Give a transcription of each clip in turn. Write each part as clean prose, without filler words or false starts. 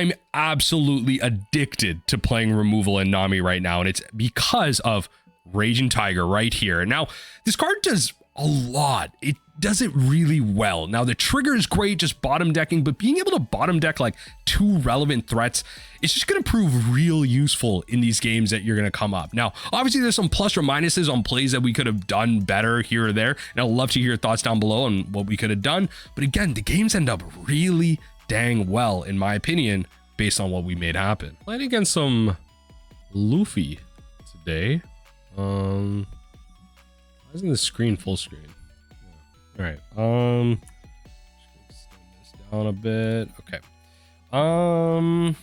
I'm absolutely addicted to playing removal in Nami right now, and it's because of Raging Tiger right here. Now, this card does a lot. It does it really well. Now, the trigger is great, just bottom decking, but being able to bottom deck like 2 relevant threats is just going to prove real useful in these games that you're going to come up. Now, obviously, there's some plus or minuses on plays that we could have done better here or there, and I'd love to hear your thoughts down below on what we could have done. But again, the games end up really dang well, in my opinion, based on what we made happen. Playing against some Luffy today. Why isn't the screen full screen? Yeah. All right. Just gonna slim this down a bit. Okay. I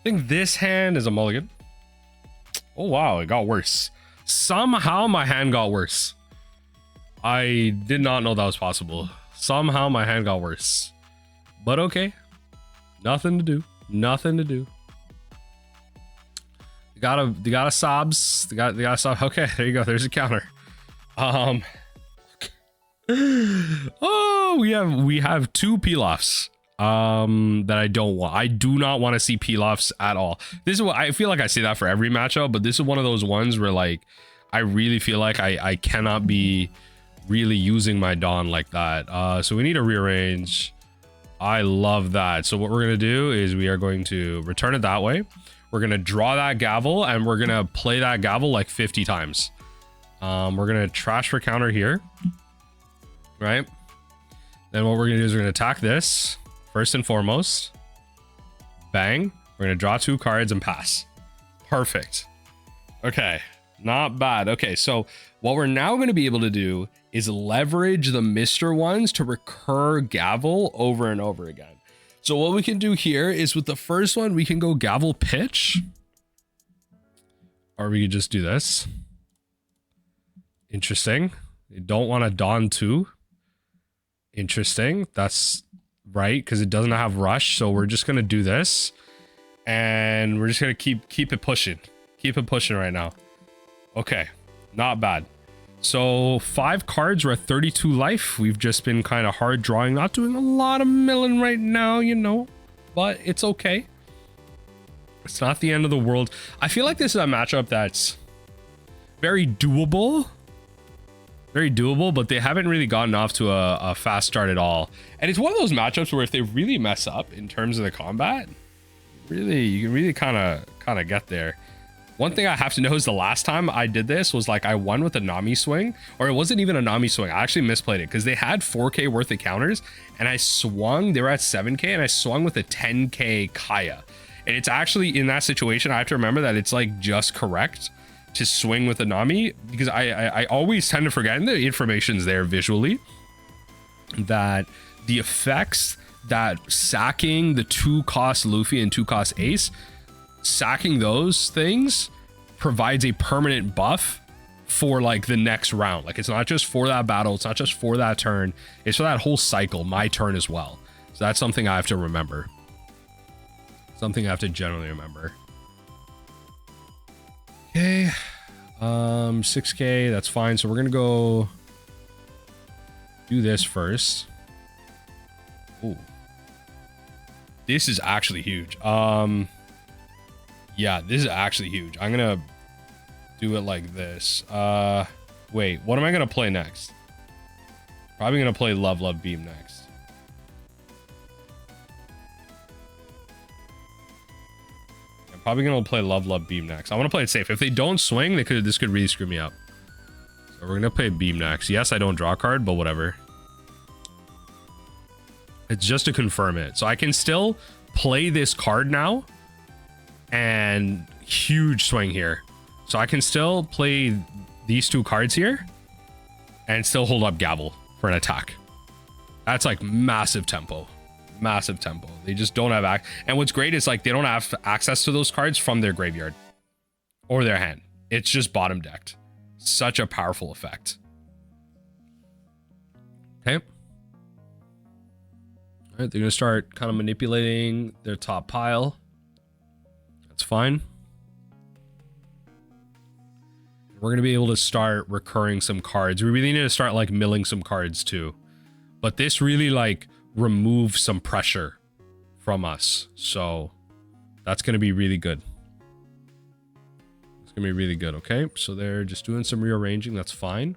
think this hand is a mulligan. Oh wow, it got worse. Somehow my hand got worse. I did not know that was possible. Somehow my hand got worse. But okay. Nothing to do. Nothing to do. They got a sobs. They got a sob. Okay, there you go. There's a counter. Oh, we have 2 peel-offs that I don't want. I do not want to see peel-offs at all. This is what I feel like I say that for every matchup, but this is one of those ones where like I really feel like I cannot be really using my Dawn like that. So we need to rearrange. I love that. So what we're gonna do is we are going to return it that way. We're gonna draw that gavel and we're gonna play that gavel like 50 times. We're gonna trash for counter here, right? Then what we're gonna do is we're gonna attack this first and foremost. Bang. We're gonna draw 2 cards and pass. Perfect. Okay, not bad. Okay, so what we're now gonna be able to do is leverage the Mr. ones to recur gavel over and over again. So what we can do here is with the first one, we can go gavel pitch, or we could just do this. Interesting. You don't want a Dawn 2. Interesting. That's right, because it doesn't have rush. So we're just gonna do this, and we're just gonna keep it pushing. Keep it pushing right now. Okay, not bad. So 5 cards, we're at 32 life. We've just been kind of hard drawing, not doing a lot of milling right now, you know, but it's okay. It's not the end of the world. I feel like this is a matchup that's very doable. Very doable, but they haven't really gotten off to a fast start at all. And it's one of those matchups where if they really mess up in terms of the combat, really, you can really kind of get there. One thing I have to know is the last time I did this was like I won with a Nami swing, or it wasn't even a Nami swing. I actually misplayed it because they had 4K worth of counters and I swung, they were at 7K and I swung with a 10K Kaya. And it's actually in that situation, I have to remember that it's like just correct to swing with a Nami, because I always tend to forget, and the information's there visually, that the effects that sacking the 2-cost Luffy and 2-cost Ace, sacking those things provides a permanent buff for like the next round. Like it's not just for that battle, it's not just for that turn, it's for that whole cycle, my turn as well. So that's something I have to remember. Something I have to generally remember. Okay, 6K, that's fine. So we're gonna go do this first. Ooh, this is actually huge. Yeah, this is actually huge. I'm gonna do it like this. Wait, what am I gonna play next? Probably gonna play Love Beam next. I'm probably gonna play Love Beam next. I want to play it safe. If they don't swing, this could really screw me up. So we're gonna play Beam next. Yes, I don't draw a card, but whatever. It's just to confirm it. So I can still play this card now. And huge swing here. So I can still play these 2 cards here and still hold up gavel for an attack. That's like massive tempo. Massive tempo. They just don't have and what's great is like they don't have access to those cards from their graveyard or their hand. It's just bottom decked. Such a powerful effect. Okay. All right, they're gonna start kind of manipulating their top pile. That's fine. We're going to be able to start recurring some cards. We really need to start like milling some cards too. But this really like removes some pressure from us. So that's going to be really good. It's going to be really good. Okay. So they're just doing some rearranging. That's fine.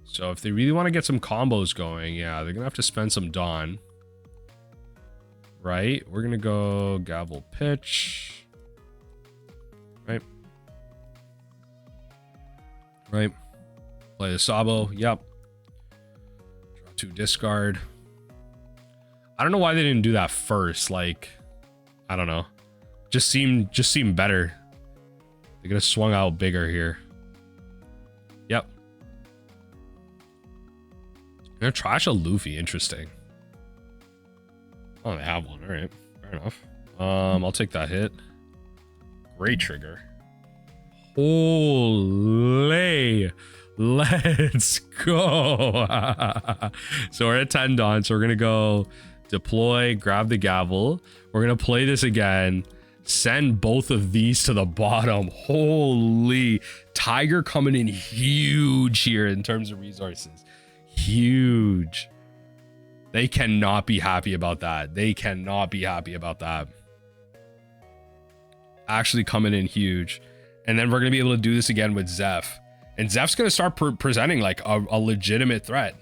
So if they really want to get some combos going, yeah, they're going to have to spend some Dawn. Right. We're going to go gavel pitch. Right. Right. Play the Sabo. Yep. Draw 2 discard. I don't know why they didn't do that first. Like, I don't know. Just seemed better. They could have swung out bigger here. Yep. I'm gonna trash a Luffy. Interesting. Oh, they have one. All right. Fair enough. I'll take that hit. Great trigger. Holy. Let's go. So we're at 10 Dawn. So we're gonna go deploy, grab the gavel. We're gonna play this again. Send both of these to the bottom. Holy. Tiger coming in huge here in terms of resources. Huge. They cannot be happy about that. They cannot be happy about that. Actually coming in huge. And then we're gonna be able to do this again with Zeph. And Zeph's gonna start presenting like a legitimate threat.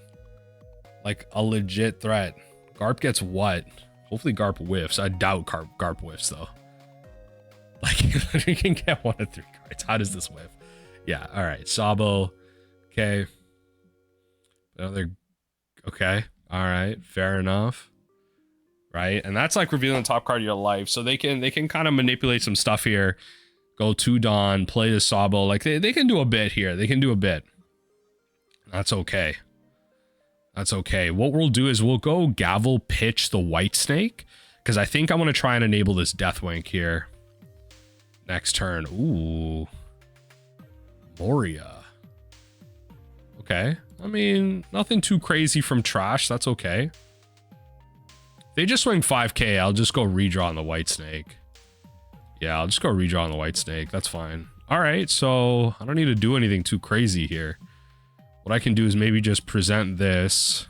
Like a legit threat. Garp gets what? Hopefully Garp whiffs. I doubt Garp whiffs though. Like, you can get 1 of 3 cards. How does this whiff? Yeah, all right. Sabo. Okay. Another. Okay. All right. Fair enough. Right. And that's like revealing the top card of your life. So they can kind of manipulate some stuff here. Go 2 Dawn. Play the Sabo. Like, they can do a bit here. They can do a bit. That's okay. That's okay. What we'll do is we'll go gavel pitch the White Snake. Because I think I want to try and enable this Deathwink here. Next turn. Ooh. Moria. Okay. I mean, nothing too crazy from trash. That's okay. If they just swing 5k, I'll just go redraw on the White Snake. Yeah, I'll just go redraw on the White Snake. That's fine. All right, so I don't need to do anything too crazy here. What I can do is maybe just present this.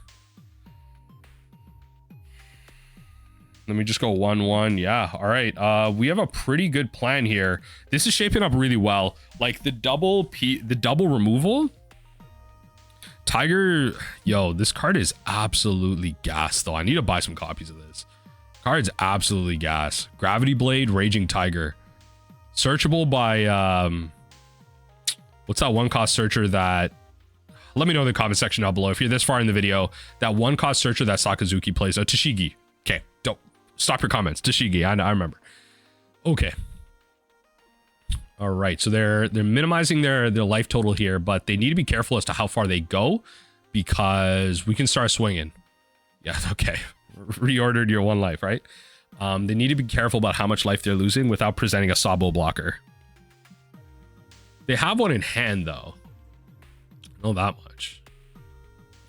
Let me just go 1-1. Yeah, all right. We have a pretty good plan here. This is shaping up really well. Like the double removal. Tiger, yo, this card is absolutely gas though. I need to buy some copies of this. Card's absolutely gas. Gravity Blade, Raging Tiger. Searchable by what's that 1-cost searcher that, let me know in the comment section down below if you're this far in the video. That 1-cost searcher that Sakazuki plays, Tashigi. Okay, don't stop your comments. Tashigi, I remember. Okay. All right, so they're minimizing their life total here, but they need to be careful as to how far they go because we can start swinging. Yeah, okay. Reordered your 1 life, right? They need to be careful about how much life they're losing without presenting a Sabo blocker. They have one in hand, though. Not that much.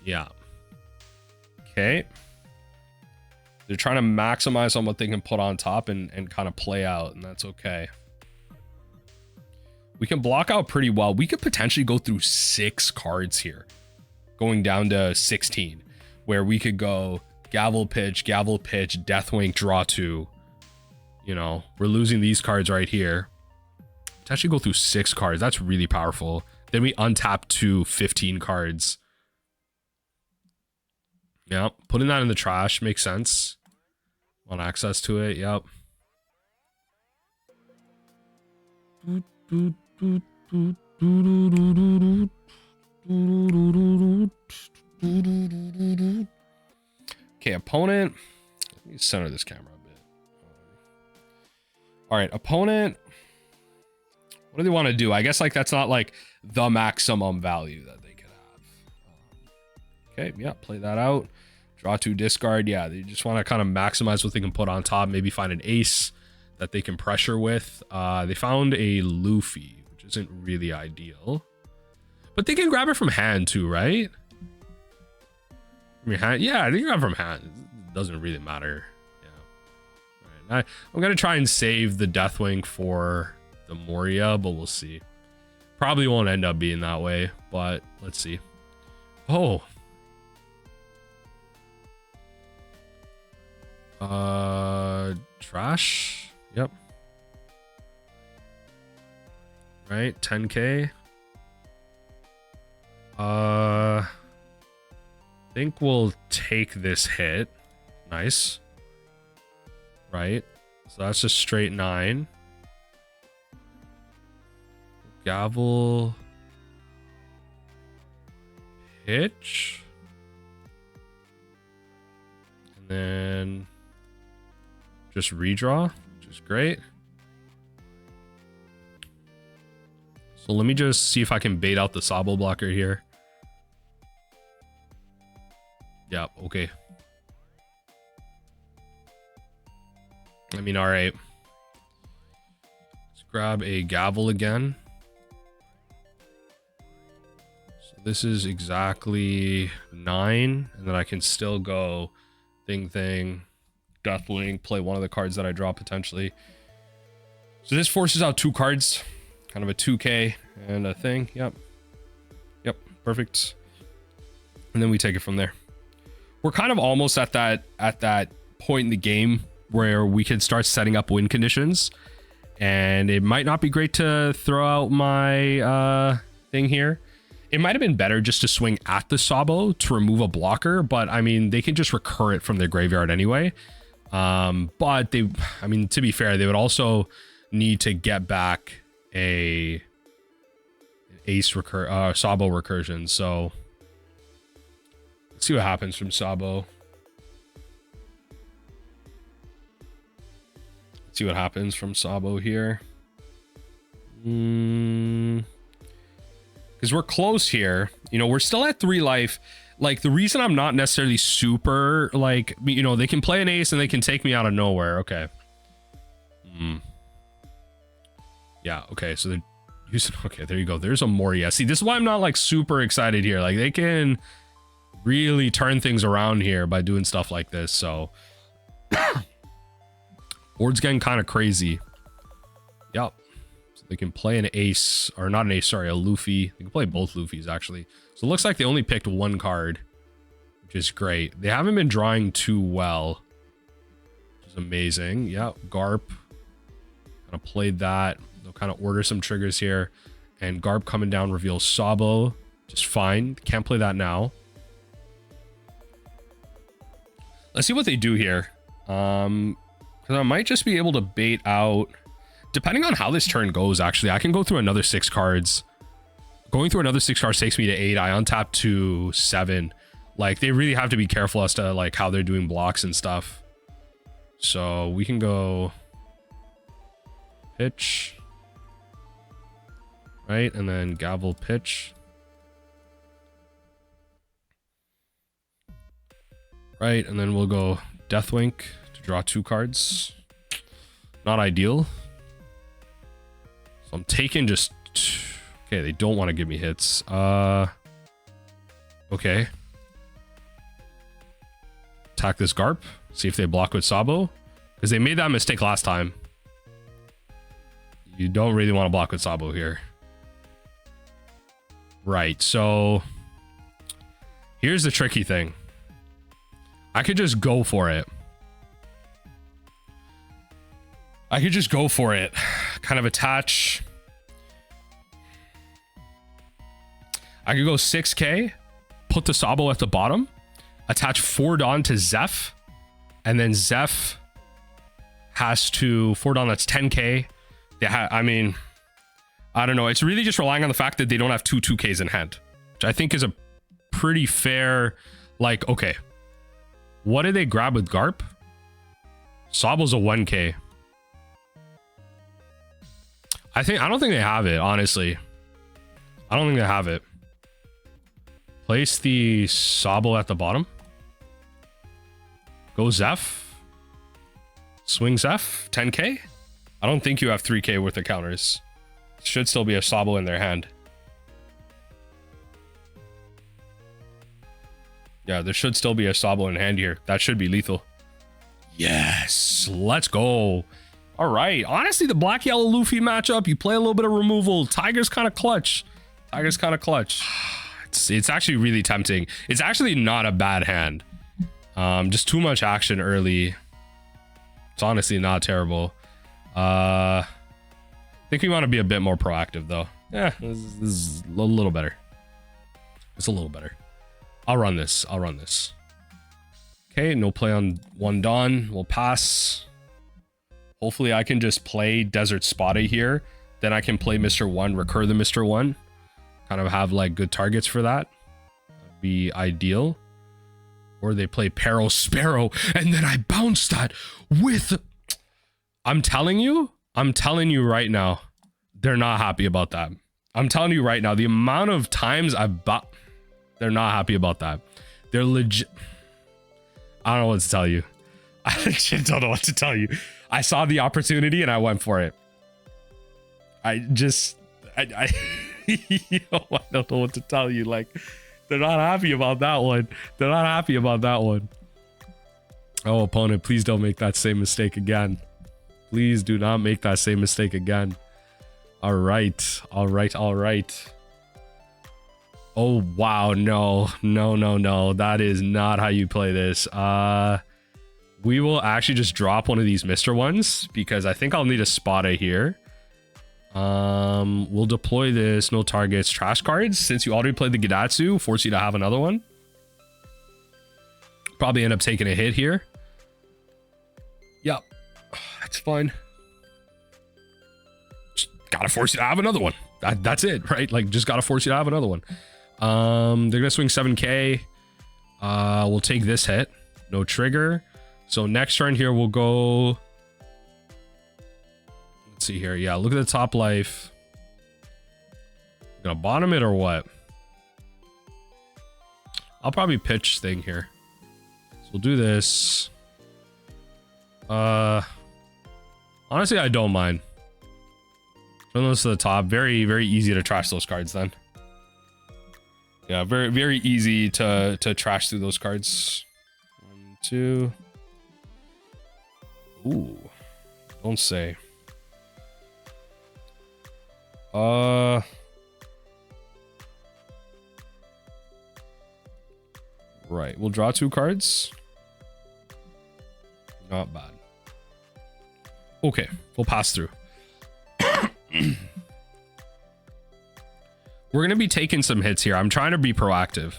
Yeah. Okay. They're trying to maximize on what they can put on top and kind of play out, and that's okay. We can block out pretty well. We could potentially go through 6 cards here, going down to 16, where we could go gavel pitch, Deathwink, draw 2. You know, we're losing these cards right here. Potentially go through 6 cards. That's really powerful. Then we untap to 15 cards. Yeah, putting that in the trash makes sense. Want access to it? Yep. Okay, opponent. Let me center this camera a bit. All right, opponent. What do they want to do? I guess like that's not like the maximum value that they could have. Okay, yeah, play that out. Draw 2, discard. Yeah, they just want to kind of maximize what they can put on top. Maybe find an ace that they can pressure with. They found a Luffy, which isn't really ideal. But they can grab it from hand too, right? From your hand? Yeah, they can grab it from hand. It doesn't really matter. Yeah. All right, I'm going to try and save the Deathwing for the Moria, but we'll see. Probably won't end up being that way, but let's see. Oh. Trash. Yep. Right, 10k. Think we'll take this hit. Nice. Right. So that's a straight 9. Gavel. Pitch. And then just redraw, which is great. So let me just see if I can bait out the Sabo blocker here. Yeah, okay. I mean, all right. Let's grab a gavel again. So this is exactly 9, and then I can still go thing, Deathlink, play one of the cards that I draw potentially. So this forces out 2 cards, kind of a 2k and a thing. Yep, perfect. And then we take it from there. We're kind of almost at that point in the game where we can start setting up win conditions, and it might not be great to throw out my thing here. It might have been better just to swing at the Sabo to remove a blocker, but I mean, they can just recur it from their graveyard anyway. But they, I mean, to be fair, they would also need to get back a Sabo recursion. So let's see what happens from Sabo. Let's see what happens from Sabo here. Because we're close here. You know, we're still at 3 life. Like, the reason I'm not necessarily super, like, you know, they can play an ace and they can take me out of nowhere. Okay. Yeah, okay, so they're using... Okay, there you go. There's a Moria. See, this is why I'm not, like, super excited here. Like, they can really turn things around here by doing stuff like this, so... Board's getting kind of crazy. Yep. So they can play an ace, or not an ace, sorry, a Luffy. They can play both Luffys, actually. So it looks like they only picked 1 card, which is great. They haven't been drawing too well, which is amazing. Yep, Garp. Kind of played that. They'll kind of order some triggers here. And Garp coming down reveals Sabo. Just fine. Can't play that now. Let's see what they do here. Because I might just be able to bait out... Depending on how this turn goes, actually, I can go through another 6 cards. Going through another 6 cards takes me to 8. I untap to 7. Like, they really have to be careful as to, like, how they're doing blocks and stuff. So we can go... Pitch. Right, and then gavel pitch. Right, and then we'll go Deathwink to draw 2 cards. Not ideal. So I'm taking just... Okay, they don't want to give me hits. Okay. Attack this Garp. See if they block with Sabo. Because they made that mistake last time. You don't really want to block with Sabo here. Right, so... Here's the tricky thing. I could just go for it. I could just go for it. Kind of attach... I could go 6k, put the Sabo at the bottom, attach 4 Dawn to Zeph, and then Zeph has to 4 Dawn, that's 10k. I mean, I don't know. It's really just relying on the fact that they don't have 2 2ks in hand, which I think is a pretty fair, like, okay. What did they grab with Garp? Sabo's a 1k. I don't think they have it, honestly. I don't think they have it. Place the Sabo at the bottom. Go Zeph. Swing Zeph. 10k. I don't think you have 3k worth of counters. Should still be a Sabo in their hand. Yeah, there should still be a Sabo in hand here. That should be lethal. Yes. Let's go. All right. Honestly, the black-yellow Luffy matchup, you play a little bit of removal. Tiger's kind of clutch. Tiger's kind of clutch. It's actually really tempting. It's actually not a bad hand. Just too much action early. It's honestly not terrible. I think we want to be a bit more proactive though. Yeah, this is a little better. It's a little better. I'll run this. I'll run this. Okay, no play on one Dawn. We'll pass. Hopefully I can just play Desert Spada here. Then I can play Mr. 1, recur the Mr. 1. Kind of have like good targets for that. That'd be ideal. Or they play Peril Sparrow and then I bounce that with... I'm telling you right now, they're not happy about that. I'm telling you right now, the amount of times they're not happy about that. They're legit. I don't know what to tell you. I legit don't know what to tell you. I saw the opportunity and I went for it. I don't know what to tell you. Like, they're not happy about that one. They're not happy about that one. Oh, opponent, please don't make that same mistake again. Please do not make that same mistake again. All right. All right. All right. Oh, wow. No, no, no, no. That is not how you play this. We will actually just drop one of these Mr. ones because I think I'll need a Spada here. We'll deploy this. No targets. Trash cards. Since you already played the Gidatsu, force you to have another one. Probably end up taking a hit here. Yep. That's fine. Just gotta force you to have another one. That's it, right? Like, just gotta force you to have another one. They're gonna swing 7k. We'll take this hit. No trigger. So next turn here, we'll go... Let's see here. Yeah, look at the top life. Gonna bottom it or what? I'll probably pitch thing here. So we'll do this. Honestly, I don't mind. Turn those to the top. Very, very easy to trash those cards then. Yeah, very, very easy to trash through those cards. 1, 2. Ooh, don't say. Right, we'll draw 2 cards. Not bad. Okay, we'll pass through. We're gonna be taking some hits here. I'm trying to be proactive.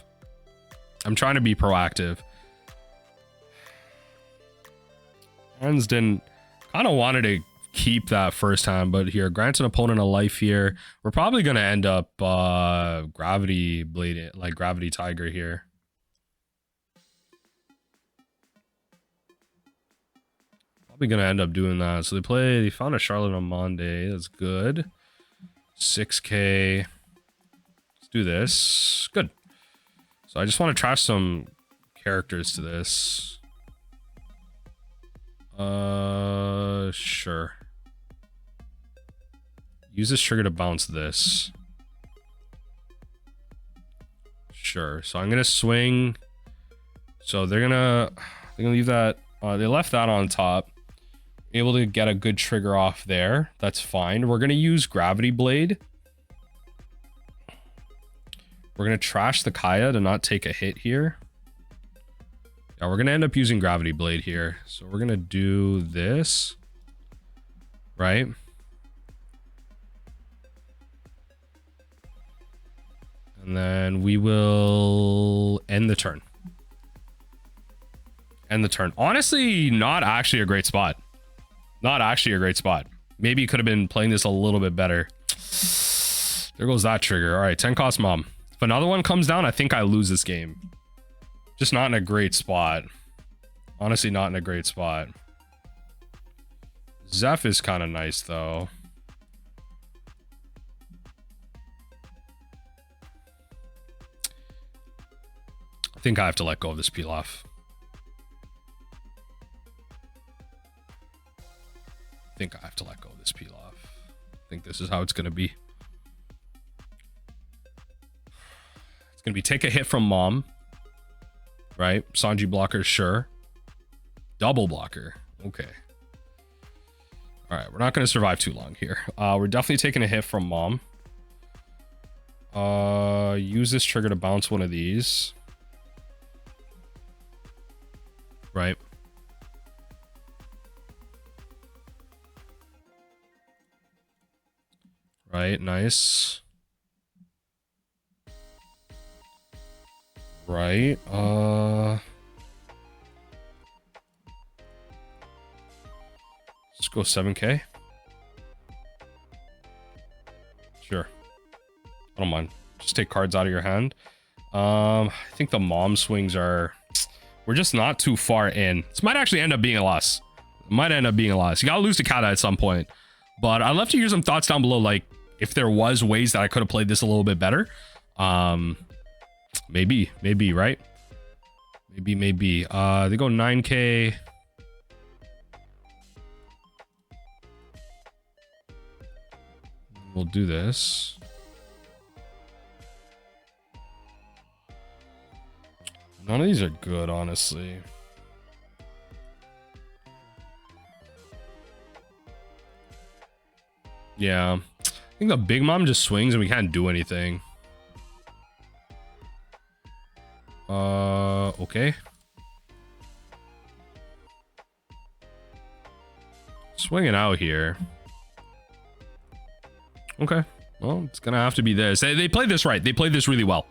Hands didn't kind of wanted to keep that first time, but here, grant an opponent a life here. We're probably gonna end up gravity blade, like gravity tiger here. Probably gonna end up doing that. So they found a Charlotte on Monday. That's good. 6k. Let's do this. Good. So I just want to trash some characters to this. Sure. Use this trigger to bounce this. Sure. So I'm gonna swing. So they're gonna leave that. They left that on top. Able to get a good trigger off there. That's fine. We're gonna use Gravity Blade. We're gonna trash the Kaya to not take a hit here. Yeah, we're gonna end up using Gravity Blade here. So we're gonna do this. Right? And then we will end the turn. End the turn. Honestly, not actually a great spot. Not actually a great spot. Maybe you could have been playing this a little bit better. There goes that trigger. All right, 10 cost mom. If another one comes down, I think I lose this game. Just not in a great spot. Honestly, not in a great spot. Zeph is kind of nice, though. I think I have to let go of this peel off. I think I have to let go of this peel off. I think this is how it's going to be. It's going to be take a hit from mom. Right? Sanji blocker, sure. Double blocker. Okay. All right, we're not going to survive too long here. We're definitely taking a hit from mom. Use this trigger to bounce one of these. Right. Right, nice. Right, let's go 7K. Sure. I don't mind. Just take cards out of your hand. I think the mom swings are... We're just not too far in. This might actually end up being a loss. Might end up being a loss. You gotta lose to Kata at some point. But I'd love to hear some thoughts down below, like, if there was ways that I could have played this a little bit better. Maybe, right? Maybe. They go 9K. We'll do this. None of these are good, honestly. Yeah. I think the big mom just swings and we can't do anything. Okay. Swinging out here. Okay. Well, it's gonna have to be this. They played this right. They played this really well.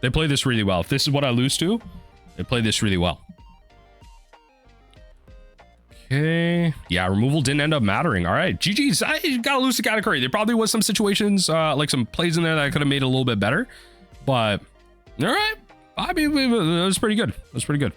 They played this really well. If this is what I lose to, they played this really well. Okay. Yeah, removal didn't end up mattering. All right. GG's. I gotta lose to Katakuri. There probably was some situations, like some plays in there that I could have made a little bit better. But, all right. I mean, it was pretty good. It was pretty good.